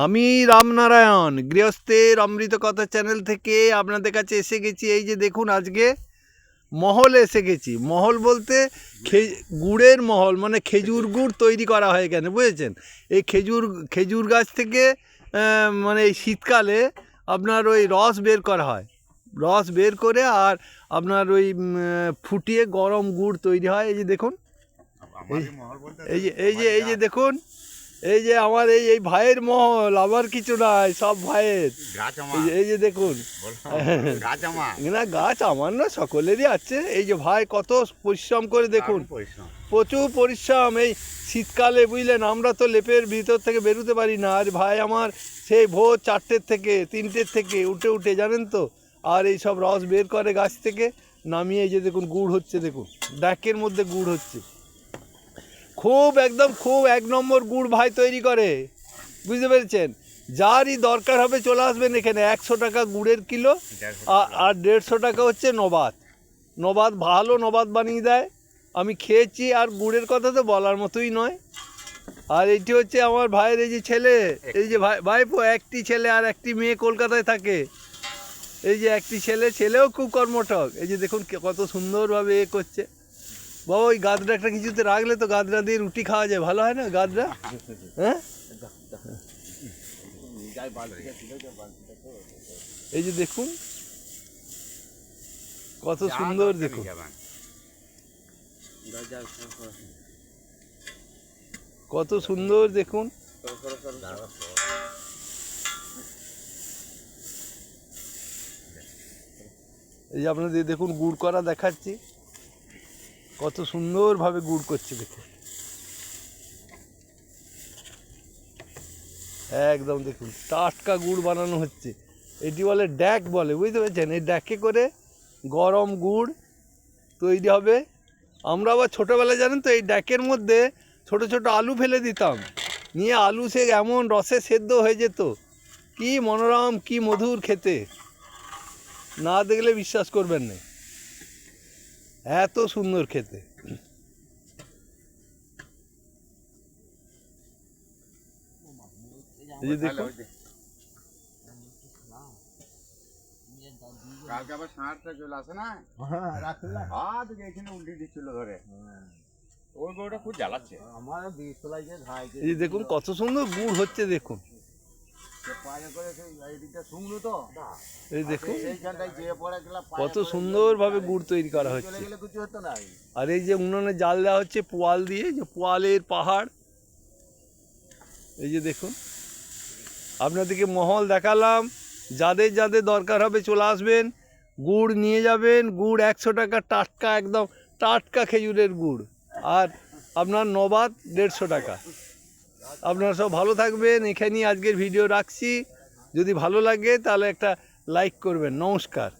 আমি রামনারায়ণ গৃহস্থের অমৃত কথা চ্যানেল থেকে আপনাদের কাছে এসে গেছি। এই যে দেখুন, আজকে মহলে এসে গেছি। মহল বলতে গুড়ের মহল, মানে খেজুর গুড় তৈরি করা হয় এখানে, বুঝেছেন? এই খেজুর গাছ থেকে মানে এই শীতকালে আপনার ওই রস বের করা হয়। রস বের করে আর আপনার ওই ফুটিয়ে গরম গুড় তৈরি হয়। এই যে দেখুন, এই যে দেখুন, এই যে আমার এই ভাইয়ের মহল, আমার কিছু নাই, সব ভাইয়ের। এই যে দেখুন, না গাছ আমার না, সকলেরই আছে। এই যে ভাই কত পরিশ্রম করে, দেখুন প্রচুর পরিশ্রম। এই শীতকালে বুঝলেন, আমরা তো লেপের ভিতর থেকে বেরোতে পারি না, আর ভাই আমার সেই ভোর 4টের থেকে 3টের থেকে উঠে জানেন তো, আর এই সব রস বের করে গাছ থেকে নামিয়ে। এই যে দেখুন গুড় হচ্ছে, দেখুন ড্যাকের মধ্যে গুড় হচ্ছে। খুব খুব 1 নম্বর গুড় ভাই তৈরি করে, বুঝতে পেরেছেন? যারই দরকার হবে চলে আসবেন এখানে। 100 টাকা গুড়ের কিলো, আর 150 টাকা হচ্ছে নবাদ। ভালো নবাদ বানিয়ে দেয়, আমি খেয়েছি। আর গুড়ের কথা তো বলার মতোই নয়। আর এইটি হচ্ছে আমার ভাইয়ের এই যে ছেলে, এই যে ভাইপো, একটি ছেলে আর একটি মেয়ে কলকাতায় থাকে। এই যে একটি ছেলেও খুব কর্মঠক। এই যে দেখুন কত সুন্দরভাবে এ করছে। বাবা, ওই গাদরাটা কিছুতে রাখলে তো গাদরা দিয়ে রুটি খাওয়া যায়, ভালো হয় না গাদরা? হ্যাঁ, এই যে দেখুন কত সুন্দর, দেখুন কত সুন্দর, দেখুন এই যে আপনাদের দেখুন গুড় করা দেখাচ্ছি, কত সুন্দরভাবে গুড় করছে দেখুন। একদম দেখুন টাটকা গুড় বানানো হচ্ছে। এটি বলে ড্যাক বলে, বুঝতে পেরেছেন? এই ড্যাকে করে গরম গুড় তৈরি হবে। আমরা আবার ছোটোবেলায় জানেন তো, এই ড্যাকের মধ্যে ছোট ছোট আলু ফেলে দিতাম, নিয়ে আলু সে এমন রসে সেদ্ধ হয়ে যেত, কি মনোরম, কি মধুর খেতে, না দেখলে বিশ্বাস করবেন না, এত সুন্দর খেতে। এই যে দেখুন, কালকে আবার ষাঁড়টা চলে আসে না, এখানে উল্টে দিচ্ছিল ধরে, ওই গরুটা খুব জ্বালাচ্ছে আমার। এই যে দেখুন কত সুন্দর গুড় হচ্ছে, দেখুন এই দেখুন কত সুন্দরভাবে গুড় তৈরি করা হচ্ছে। আর এই যে উনুনে জাল দেওয়া হচ্ছে পোয়াল দিয়ে, যে পোয়ালের পাহাড়। এই যে দেখুন, আপনাদেরকে মহল দেখালাম। যাদের যাদের দরকার হবে চলে আসবেন, গুড় নিয়ে যাবেন। গুড় 100 টাকা টাটকা, একদম টাটকা খেজুরের গুড়। আর আপনার নবাদ 150 টাকা। আপনারা সব ভালো থাকবেন। এখানেই আজকের ভিডিও রাখছি। যদি ভালো লাগে তাহলে একটা লাইক করবেন। নমস্কার।